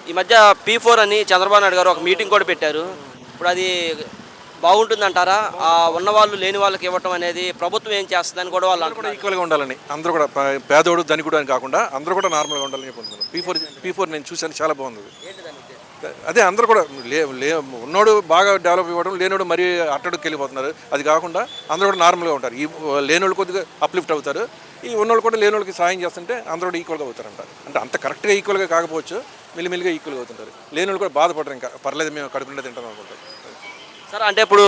ఈ మధ్య P4 అని చంద్రబాబు నాయుడు గారు ఒక మీటింగ్ కూడా పెట్టారు. ఇప్పుడు అది బాగుంటుందంటారా? ఉన్నవాళ్ళు లేని వాళ్ళకి ఇవ్వటం అనేది ప్రభుత్వం ఏం చేస్తుందని కూడా వాళ్ళు అందరూ కూడా అంటున్నారు. ఈక్వల్గా ఉండాలని, అందరూ కూడా పేదోడు ధనికుడు అని కాకుండా అందరూ కూడా నార్మల్గా ఉండాలని చెప్పుకుంటున్నాను. పీ ఫోర్ నేను చూశాను, చాలా బాగుంది. అదే అందరూ కూడా ఉన్నోడు బాగా డెవలప్ ఇవ్వడం, లేనోడు మరీ అట్టడికి వెళ్ళిపోతున్నారు. అది కాకుండా అందరూ కూడా నార్మల్గా ఉంటారు. ఈ లేనోళ్ళు కొద్దిగా అప్లిఫ్ట్ అవుతారు, ఈ ఉన్నోళ్ళు కూడా లేనోళ్ళకి సాయం చేస్తుంటే అందరూ కూడా ఈక్వల్గా అవుతారంట. అంటే అంత కరెక్ట్గా ఈక్వల్గా కాకపోవచ్చు, మెల్లిమెల్లిగా ఈక్వల్గా అవుతుంటారు. లేనోళ్ళు కూడా బాధపడరు, ఇంకా పర్లేదు మేము కడుపు నిండా తింటాం అనుకుంటారు. సార్ అంటే ఇప్పుడు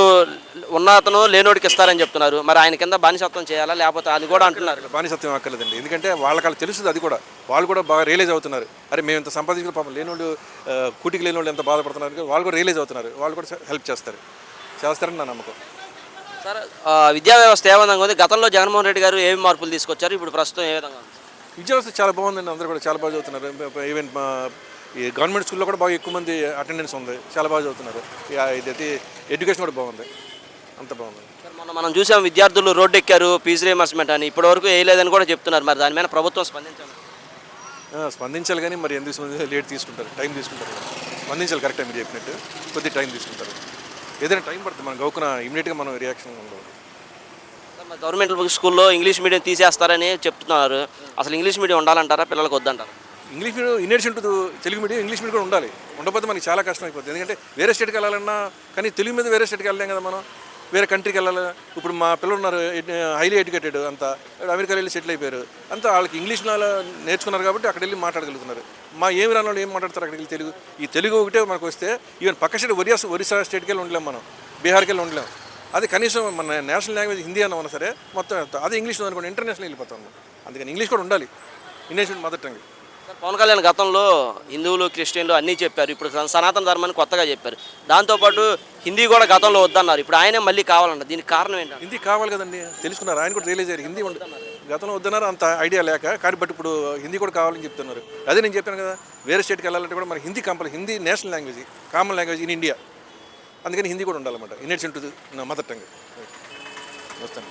ఉన్న అతను లేనోడికి ఇస్తారని చెప్తున్నారు. మరి ఆయన కింద బానిసత్వం చేయాలా లేకపోతే అది కూడా అంటున్నారు. బానిసత్వం అక్కర్లేదండి, ఎందుకంటే వాళ్ళకి తెలుస్తుంది. అది కూడా వాళ్ళు కూడా బాగా రియలైజ్ అవుతున్నారు. అరే మేము ఇంత సంపాదించిన పాపం లేనోళ్ళు, కూటికి లేనోళ్ళు ఎంత బాధపడుతున్నారు, వాళ్ళు కూడా రియలైజ్ అవుతున్నారు. వాళ్ళు కూడా హెల్ప్ చేస్తారని నా నమ్మకం. సార్ విద్యా వ్యవస్థ ఏ విధంగా ఉంది? గతంలో జగన్మోహన్ రెడ్డి గారు ఏమి మార్పులు తీసుకొచ్చారు, ఇప్పుడు ప్రస్తుతం ఏ విధంగా ఉంది? విద్యా వ్యవస్థ చాలా బాగుందండి, అందరూ కూడా చాలా బాగా చదువుతున్నారు. ఈవెన్ ఈ గవర్నమెంట్ స్కూల్లో కూడా బాగా ఎక్కువ మంది అటెండెన్స్ ఉంది, చాలా బాగా చదువుతున్నారు. ఇదైతే ఎడ్యుకేషన్ కూడా బాగుంది, అంత బాగుంది. సార్ మొన్న మనం చూసాం విద్యార్థులు రోడ్డు ఎక్కారు ఫీజు రీయింబర్స్మెంట్ అని, ఇప్పటివరకు వేయలేదని కూడా చెప్తున్నారు. మరి దాని మీద ప్రభుత్వం స్పందించాలి. స్పందించాలి కానీ మరి ఎందుకు లేట్ తీసుకుంటారు, టైం తీసుకుంటారు. స్పందించాలి, కరెక్ట్ మీరు చెప్పినట్టు కొద్దిగా టైం తీసుకుంటారు. ఏదైనా టైం పడుతుంది, మనం గౌకున ఇమీడియట్గా మనం రియాక్షన్ ఉండదు. గవర్నమెంట్ స్కూల్లో ఇంగ్లీష్ మీడియం తీసేస్తారని చెప్తున్నారు. అసలు ఇంగ్లీష్ మీడియం ఉండాలంటారా, పిల్లలకు వద్దంటారా? English medium in addition to Telugu medium, English medium కూడా ఉండాలి. ఉండకపోతే మనకి చాలా కష్టం అయిపోతుంది. ఎందుకంటే వేరే స్టేట్కి వెళ్ళాలన్నా కానీ తెలుగు మీద వేరే స్టేట్కి వెళ్ళలేం కదా, మనం వేరే కంట్రీకి వెళ్ళాలి. ఇప్పుడు మా పిల్లలు ఉన్నారు హైలీ ఎడ్యుకేటెడ్, అంతా అమెరికాలో వెళ్ళి సెటిల్ అయిపోయారు. అంతా వాళ్ళకి ఇంగ్లీష్ నేర్చుకున్నారు కాబట్టి అక్కడ వెళ్ళి మాట్లాడగలుగుతున్నారు. మా ఏమి రాని వాళ్ళు ఏం మాట్లాడతారు అక్కడికి వెళ్ళి? తెలుగు, ఈ తెలుగు ఒకటే మనకు వస్తే ఈవెన్ పక్క స్టేట్ ఒరిస్సా స్టేట్కి వెళ్ళి ఉండలేం, మనం బీహార్కి వెళ్ళి ఉండలేం. అది కనీసం మన నేషనల్ లాంగ్వేజ్ హిందీ అన్న ఉన్నా సరే మొత్తం అదే ఇంగ్లీష్ అనుకోండి, ఇంటర్నేషనల్ వెళ్ళిపోతాం. అందుకని ఇంగ్లీష్ కూడా ఉండాలి, Indian mother tongue. Pawan Kalyan గతంలో హిందువులు క్రిస్టియన్లు అన్నీ చెప్పారు, ఇప్పుడు సనాతన ధర్మాన్ని కొత్తగా చెప్పారు. దాంతోపాటు హిందీ కూడా గతంలో వద్దన్నారు, ఇప్పుడు ఆయనే మళ్ళీ కావాలన్నారు. దీనికి కారణం ఏంటంటే హిందీ కావాలి కదండి, తెలుసుకున్నారు. ఆయన కూడా రియలైజ్ అయ్యారు హిందీ గతంలో వద్దన్నారు, అంత ఐడియా లేక. కానీ బట్ ఇప్పుడు హిందీ కూడా కావాలని చెప్తున్నారు. అదే నేను చెప్పాను కదా, వేరే స్టేట్కి వెళ్ళాలంటే కూడా మనకి Hindi compulsory, Hindi national language, common language in India. అందుకని హిందీ కూడా ఉండాలన్నమాట, in addition to mother tongue. వస్తాను.